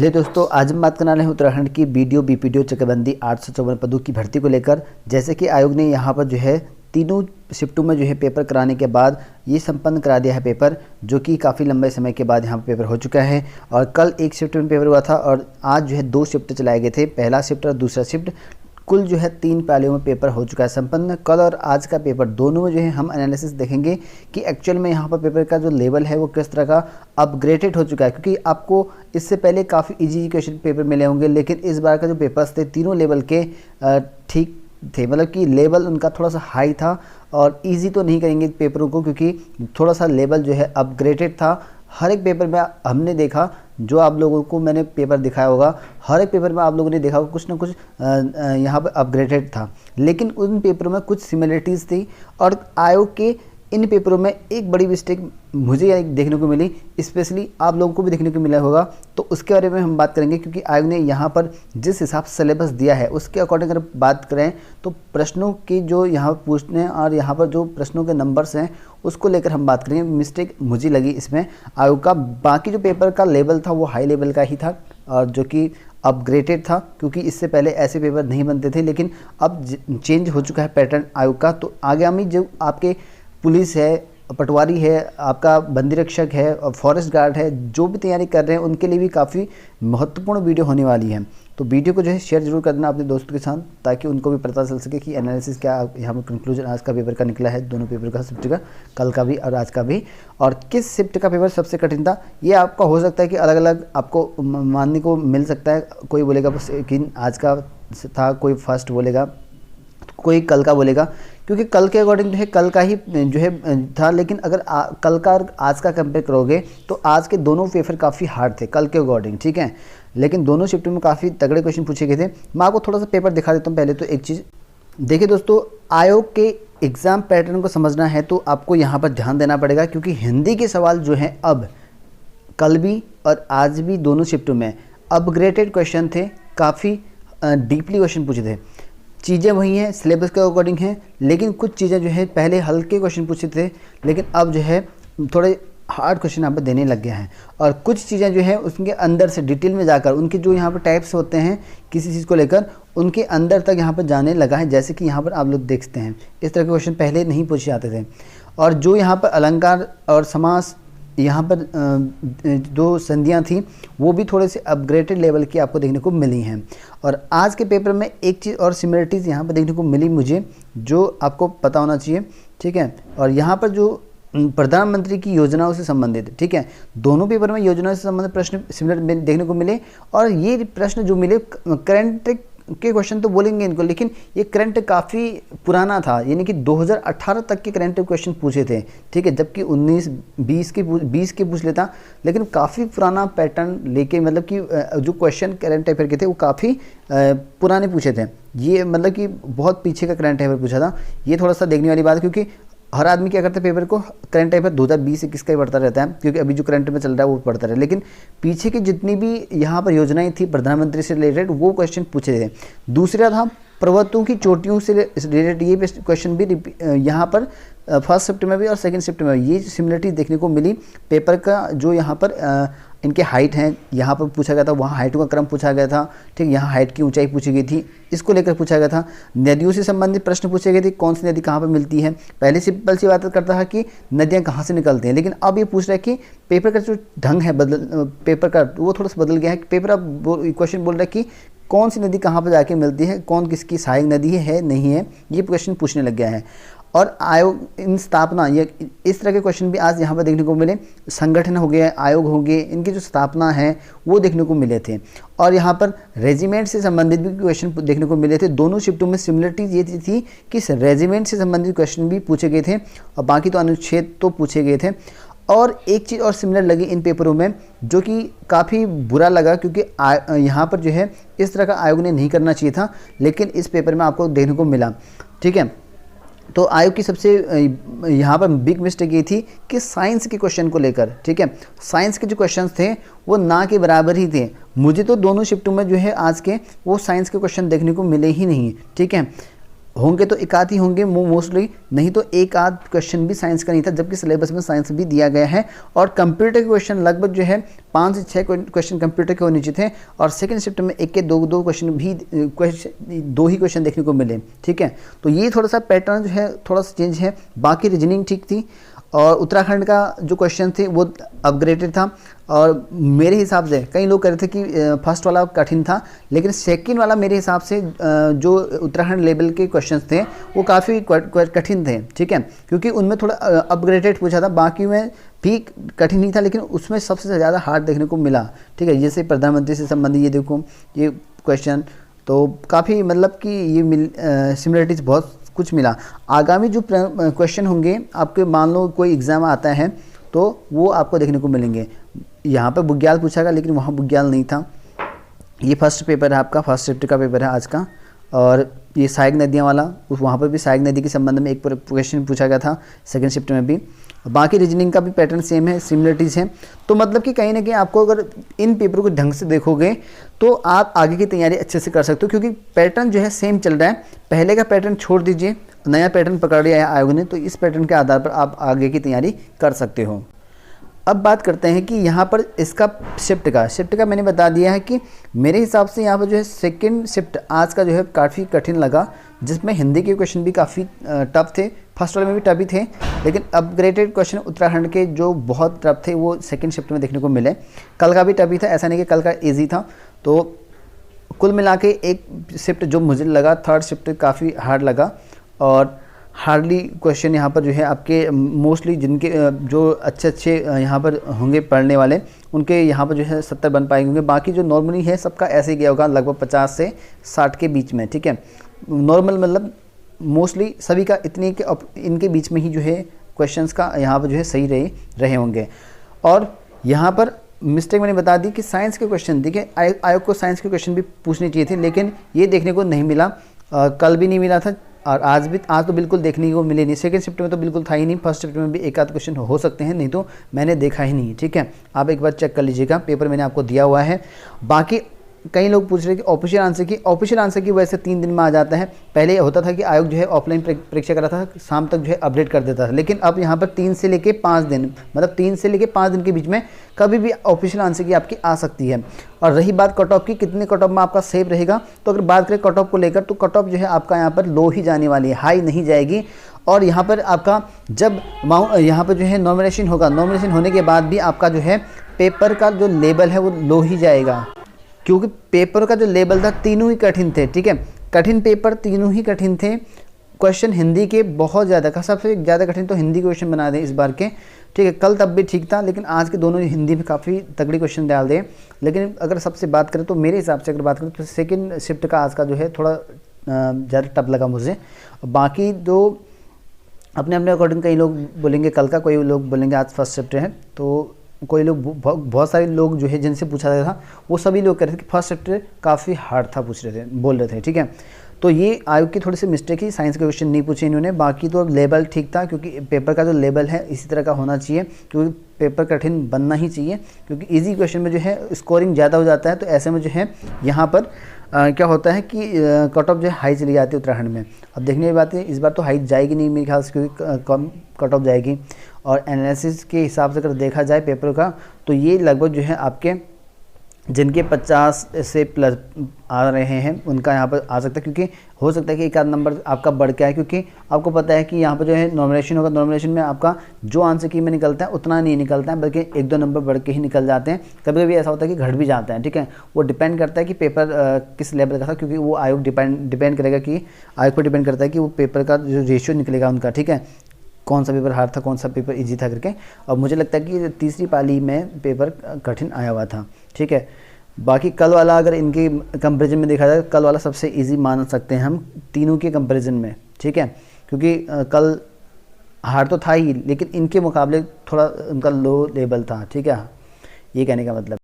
Hello दोस्तों, आज हम बात करने वाले हैं उत्तराखंड की बीडीओ बीपीडीओ चकबंदी 854 पदों की भर्ती को लेकर। जैसे कि आयोग ने यहाँ पर जो है तीनों शिफ्टों में जो है पेपर कराने के बाद ये संपन्न करा दिया है पेपर, जो कि काफ़ी लंबे समय के बाद यहाँ पर पेपर हो चुका है। और कल एक शिफ्ट में पेपर हुआ था और आज जो है 2 शिफ्ट चलाए गए थे, पहला शिफ्ट और दूसरा शिफ्ट। कुल जो है 3 पालियों में पेपर हो चुका है संपन्न। कल और आज का पेपर दोनों में जो है हम एनालिसिस देखेंगे कि एक्चुअल में यहाँ पर पेपर का जो लेवल है वो किस तरह का अपग्रेडेड हो चुका है, क्योंकि आपको इससे पहले काफ़ी इजी क्वेश्चन पेपर मिले होंगे, लेकिन इस बार का जो पेपर्स थे तीनों लेवल के ठीक थे, मतलब कि लेवल उनका थोड़ा सा हाई था। और इजी तो नहीं करेंगे पेपरों को, क्योंकि थोड़ा सा लेवल जो है अपग्रेडेड था। हर एक पेपर में हमने देखा, जो आप लोगों को मैंने पेपर दिखाया होगा, हर एक पेपर में आप लोगों ने देखा होगा कुछ ना कुछ यहाँ पर अपग्रेडेड था, लेकिन उन पेपरों में कुछ सिमिलरिटीज़ थी। और आयोग के इन पेपरों में एक बड़ी मिस्टेक मुझे देखने को मिली, स्पेशली आप लोगों को भी देखने को मिला होगा, तो उसके बारे में हम बात करेंगे। क्योंकि आयोग ने यहाँ पर जिस हिसाब से सिलेबस दिया है उसके अकॉर्डिंग अगर बात करें तो प्रश्नों की जो यहाँ पर पूछने और यहाँ पर जो प्रश्नों के नंबर्स हैं उसको लेकर हम बात करेंगे। मिस्टेक मुझे लगी इसमें आयोग का। बाकी जो पेपर का लेवल था वो हाई लेवल का ही था, और जो कि अपग्रेडेड था, क्योंकि इससे पहले ऐसे पेपर नहीं बनते थे, लेकिन अब चेंज हो चुका है पैटर्न आयोग का। तो आगामी जो आपके पुलिस है, पटवारी है, आपका बंदी रक्षक है और फॉरेस्ट गार्ड है, जो भी तैयारी कर रहे हैं उनके लिए भी काफ़ी महत्वपूर्ण वीडियो होने वाली है। तो वीडियो को जो है शेयर जरूर कर देना अपने दोस्तों के साथ, ताकि उनको भी पता चल सके कि एनालिसिस क्या यहाँ पर कंक्लूजन आज का पेपर का निकला है, दोनों पेपर का, शिफ्ट का, कल का भी और आज का भी। और किस शिफ्ट का पेपर सबसे कठिन था, ये आपका हो सकता है कि अलग अलग आपको मानने को मिल सकता है। कोई बोलेगा बस कि आज का था, कोई फर्स्ट बोलेगा, कोई कल का बोलेगा, क्योंकि कल के अकॉर्डिंग जो है कल का ही जो है था। लेकिन अगर कल का और आज का कंपेयर करोगे तो आज के दोनों पेपर काफ़ी हार्ड थे कल के अकॉर्डिंग, ठीक है। लेकिन दोनों शिफ्ट में काफ़ी तगड़े क्वेश्चन पूछे गए थे। मैं आपको थोड़ा सा पेपर दिखा देता हूँ। पहले तो एक चीज़ देखिए दोस्तों, आयोग के एग्ज़ाम पैटर्न को समझना है तो आपको यहाँ पर ध्यान देना पड़ेगा, क्योंकि हिंदी के सवाल जो हैं अब कल भी और आज भी दोनों शिफ्टों में अपग्रेडेड क्वेश्चन थे, काफ़ी डीपली क्वेश्चन पूछे थे। चीज़ें वही हैं, सिलेबस के अकॉर्डिंग हैं, लेकिन कुछ चीज़ें जो है पहले हल्के क्वेश्चन पूछे थे, लेकिन अब जो है थोड़े हार्ड क्वेश्चन यहाँ पर देने लग गया है। और कुछ चीज़ें जो है उसके अंदर से डिटेल में जाकर उनके जो यहाँ पर टाइप्स होते हैं किसी चीज़ को लेकर, उनके अंदर तक यहाँ पर जाने लगा है। जैसे कि यहाँ पर आप लोग देखते हैं इस तरह के क्वेश्चन पहले नहीं पूछे जाते थे। और जो यहाँ पर अलंकार और समास, यहाँ पर दो संधियाँ थी, वो भी थोड़े से अपग्रेडेड लेवल की आपको देखने को मिली हैं। और आज के पेपर में एक चीज़ और सिमिलरिटीज़ यहाँ पर देखने को मिली मुझे, जो आपको पता होना चाहिए, ठीक है। और यहाँ पर जो प्रधानमंत्री की योजनाओं से संबंधित, ठीक है, दोनों पेपर में योजनाओं से संबंधित प्रश्न सिमिलर देखने को मिले। और ये प्रश्न जो मिले करंट के क्वेश्चन तो बोलेंगे इनको, लेकिन ये करंट काफ़ी पुराना था, यानी कि 2018 तक के करंट क्वेश्चन पूछे थे, ठीक है। जबकि 19-20 के पूछ लेता, लेकिन काफ़ी पुराना पैटर्न लेके, मतलब कि जो क्वेश्चन करंट अफेयर के थे वो काफ़ी पुराने पूछे थे। ये मतलब कि बहुत पीछे का करंट अफेयर पूछा था। ये थोड़ा सा देखने वाली बात है, क्योंकि हर आदमी क्या करता है, पेपर को करंट अफेयर 2020-21 का ही पढ़ता रहता है, क्योंकि अभी जो करंट में चल रहा है वो पढ़ता रहे। लेकिन पीछे की जितनी भी यहाँ पर योजनाएं थी प्रधानमंत्री से रिलेटेड, वो क्वेश्चन पूछे थे। दूसरा था पर्वतों की चोटियों से रिलेटेड, ये क्वेश्चन भी यहाँ पर फर्स्ट शिफ्ट में भी और सेकंड शिफ्ट में भी ये सिमिलरिटी देखने को मिली पेपर का। जो यहाँ पर इनके हाइट हैं, यहाँ पर पूछा गया था, वहाँ हाइटों का क्रम पूछा गया था, ठीक, यहाँ हाइट की ऊंचाई पूछी गई थी, इसको लेकर पूछा गया था। नदियों से संबंधित प्रश्न पूछे गए थे, कौन सी नदी कहाँ पर मिलती है। पहले सिंपल सी बात करता है कि नदियाँ कहाँ से निकलती हैं, लेकिन अब ये पूछ रहा है कि पेपर का जो ढंग है पेपर का वो थोड़ा सा बदल गया है। पेपर अब क्वेश्चन बोल रहा है कि कौन सी नदी कहाँ पर जाके मिलती है, कौन किसकी सहायक नदी है नहीं है, ये क्वेश्चन पूछने लग गया है। और आयोग इन स्थापना, ये इस तरह के क्वेश्चन भी आज यहाँ पर देखने को मिले। संगठन हो गए, आयोग हो गए, इनकी जो स्थापना है वो देखने को मिले थे। और यहाँ पर रेजिमेंट से संबंधित भी क्वेश्चन देखने को मिले थे। दोनों शिफ्टों में सिमिलरिटीज ये थी कि रेजिमेंट से संबंधित क्वेश्चन भी पूछे गए थे, और बाकी तो अनुच्छेद तो पूछे गए थे। और एक चीज़ और सिमिलर लगी इन पेपरों में, जो कि काफ़ी बुरा लगा, क्योंकि यहाँ पर जो है इस तरह का आयोग ने नहीं करना चाहिए था, लेकिन इस पेपर में आपको देखने को मिला, ठीक है। तो आयोग की सबसे यहाँ पर बिग मिस्टेक ये थी कि साइंस के क्वेश्चन को लेकर, ठीक है, साइंस के जो क्वेश्चंस थे वो ना के बराबर ही थे। मुझे तो दोनों शिफ्टों में जो है आज के वो साइंस के क्वेश्चन देखने को मिले ही नहीं, ठीक है। होंगे तो एक आध ही होंगे मोस्टली, नहीं तो एक आध क्वेश्चन भी साइंस का नहीं था, जबकि सिलेबस में साइंस भी दिया गया है। और कंप्यूटर के क्वेश्चन लगभग जो है 5 से 6 क्वेश्चन कंप्यूटर के होने चाहिए थे, और सेकंड शिफ्ट में एक के दो क्वेश्चन भी 2 ही क्वेश्चन देखने को मिले। ठीक है, तो ये थोड़ा सा पैटर्न जो है थोड़ा सा चेंज है। बाकी रीजनिंग ठीक थी, और उत्तराखंड का जो क्वेश्चन थे वो अपग्रेडेड था। और मेरे हिसाब से कई लोग कह रहे थे कि फर्स्ट वाला कठिन था, लेकिन सेकंड वाला मेरे हिसाब से जो उत्तराखंड लेवल के क्वेश्चंस थे वो काफ़ी कठिन थे। ठीक है, क्योंकि उनमें थोड़ा अपग्रेडेड पूछा था, बाकी में भी कठिन नहीं था, लेकिन उसमें सबसे ज़्यादा हार्ड देखने को मिला। ठीक है, जैसे प्रधानमंत्री से संबंधित ये देखो ये क्वेश्चन, तो काफ़ी मतलब कि ये सिमिलरिटीज़ बहुत कुछ मिला। आगामी जो क्वेश्चन होंगे आपके, मान लो कोई एग्ज़ाम आता है तो वो आपको देखने को मिलेंगे। यहाँ पर बुग्याल पूछा गया, लेकिन वहाँ बुग्याल नहीं था। ये फर्स्ट पेपर है आपका, फर्स्ट शिफ्ट का पेपर है आज का। और ये सहायक नदियाँ वाला, वहाँ पर भी सहायक नदी के संबंध में एक क्वेश्चन पूछा गया था सेकंड शिफ्ट में भी। बाकी रीजनिंग का भी पैटर्न सेम है, सिमिलरिटीज़ हैं। तो मतलब कि कहीं ना कहीं आपको अगर इन पेपर को ढंग से देखोगे तो आप आगे की तैयारी अच्छे से कर सकते हो, क्योंकि पैटर्न जो है सेम चल रहा है। पहले का पैटर्न छोड़ दीजिए, नया पैटर्न पकड़ लिया है आयोग ने, तो इस पैटर्न के आधार पर आप आगे की तैयारी कर सकते हो। अब बात करते हैं कि यहाँ पर इसका शिफ्ट का मैंने बता दिया है कि मेरे हिसाब से यहाँ पर जो है सेकंड शिफ्ट आज का जो है काफ़ी कठिन लगा, जिसमें हिंदी के क्वेश्चन भी काफ़ी टफ थे। फर्स्ट वाले में भी टफ ही थे, लेकिन अपग्रेडेड क्वेश्चन उत्तराखंड के जो बहुत टफ थे वो सेकंड शिफ्ट में देखने को मिले। कल का भी टफ ही था, ऐसा नहीं कि कल का ईजी था। तो कुल मिला के एक शिफ्ट जो मुझे लगा, थर्ड शिफ्ट काफ़ी हार्ड लगा। और हार्डली क्वेश्चन यहाँ पर जो है आपके मोस्टली जिनके जो अच्छे यहाँ पर होंगे पढ़ने वाले, उनके यहाँ पर जो है 70 बन पाएंगे। बाकी जो नॉर्मली है सबका ऐसे ही गया होगा, लगभग 50 से 60 के बीच में। ठीक है, नॉर्मल मतलब मोस्टली सभी का इतने के इनके बीच में ही जो है क्वेश्चंस का यहाँ पर जो है सही रहे होंगे। और यहाँ पर मिस्टेक मैंने बता दी कि साइंस के क्वेश्चन, देखिए आयोग को साइंस के क्वेश्चन भी पूछने चाहिए थे, लेकिन ये देखने को नहीं मिला। कल भी नहीं मिला था, और आज तो बिल्कुल देखने को मिले नहीं। सेकंड शिफ्ट में तो बिल्कुल था ही नहीं, फर्स्ट शिफ्ट में भी एक आध क्वेश्चन हो सकते हैं, नहीं तो मैंने देखा ही नहीं। ठीक है, आप एक बार चेक कर लीजिएगा, पेपर मैंने आपको दिया हुआ है। बाकी कई लोग पूछ रहे हैं कि ऑफिशियल आंसर की वजह से 3 दिन में आ जाता है। पहले होता था कि आयोग जो है ऑफलाइन परीक्षा कराता था, शाम तक जो है अपडेट कर देता था, लेकिन अब यहाँ पर 3 से लेके 5 दिन, मतलब 3 से लेके 5 दिन के बीच में कभी भी ऑफिशियल आंसर की आपकी आ सकती है। और रही बात कट ऑफ की, कितने कट ऑफ में आपका सेव रहेगा, तो अगर बात करें कट ऑफ को लेकर, तो कट ऑफ जो है आपका यहाँ पर लो ही जाने वाली है, हाई नहीं जाएगी। और यहाँ पर आपका जब यहाँ पर जो है नॉमिनेशन होगा, नॉमिनेशन होने के बाद भी आपका जो है पेपर का जो लेवल है वो लो ही जाएगा, क्योंकि पेपर का जो लेवल था तीनों ही कठिन थे। ठीक है, कठिन पेपर तीनों ही कठिन थे। क्वेश्चन हिंदी के बहुत ज़्यादा का, सबसे ज़्यादा कठिन तो हिंदी क्वेश्चन बना दें इस बार के। ठीक है, कल तब भी ठीक था, लेकिन आज के दोनों हिंदी में काफ़ी तगड़ी क्वेश्चन डाल दें। लेकिन अगर सबसे बात करें तो मेरे हिसाब से अगर बात करें तो सेकंड शिफ्ट का आज का जो है थोड़ा ज़्यादा टफ लगा मुझे। बाकी जो अपने अकॉर्डिंग कई लोग बोलेंगे कल का, कोई लोग बोलेंगे आज फर्स्ट शिफ्ट है, तो कोई लोग बहुत सारे लोग जो है जिनसे पूछा गया था वो सभी लोग कह रहे थे कि फर्स्ट शिफ्ट काफ़ी हार्ड था, बोल रहे थे। ठीक है, तो ये आयोग की थोड़ी सी मिस्टेक ही, साइंस के क्वेश्चन नहीं पूछे इन्होंने। बाकी तो लेवल ठीक था, क्योंकि पेपर का जो लेवल है इसी तरह का होना चाहिए, क्योंकि पेपर कठिन बनना ही चाहिए, क्योंकि इजी क्वेश्चन में जो है स्कोरिंग ज़्यादा हो जाता है। तो ऐसे में जो है यहाँ पर क्या होता है कि कट ऑफ जो है हाई चली जाती है उत्तराखंड में। अब देखने की बात है, इस बार तो हाई जाएगी नहीं मेरे ख्याल से, क्योंकि कम कट ऑफ जाएगी। और एनालिसिस के हिसाब से अगर देखा जाए पेपर का, तो ये लगभग जो है आपके जिनके 50 से प्लस आ रहे हैं उनका यहाँ पर आ सकता है, क्योंकि हो सकता है कि एक आध नंबर आपका बढ़ के आए, क्योंकि आपको पता है कि यहाँ पर जो है नॉमिनेशन होगा, नॉमिनेशन में आपका जो आंसर की में निकलता है उतना नहीं निकलता है, बल्कि 1-2 नंबर बढ़ के ही निकल जाते हैं। कभी कभी ऐसा होता है कि घट भी जाता है। ठीक है, वो डिपेंड करता है कि पेपर किस लेवल का था, क्योंकि वो आयोग डिपेंड करेगा कि आयोग पर डिपेंड करता है कि वो पेपर का जो रेशियो निकलेगा उनका। ठीक है, कौन सा पेपर हार्ड था, कौन सा पेपर इजी था करके। और मुझे लगता है कि तीसरी पाली में पेपर कठिन आया हुआ था। ठीक है, बाकी कल वाला अगर इनके कंपैरिजन में देखा जाए, कल वाला सबसे इजी मान सकते हैं हम तीनों के कंपैरिजन में। ठीक है, क्योंकि कल हार्ड तो था ही, लेकिन इनके मुकाबले थोड़ा उनका लो लेवल था। ठीक है, ये कहने का मतलब।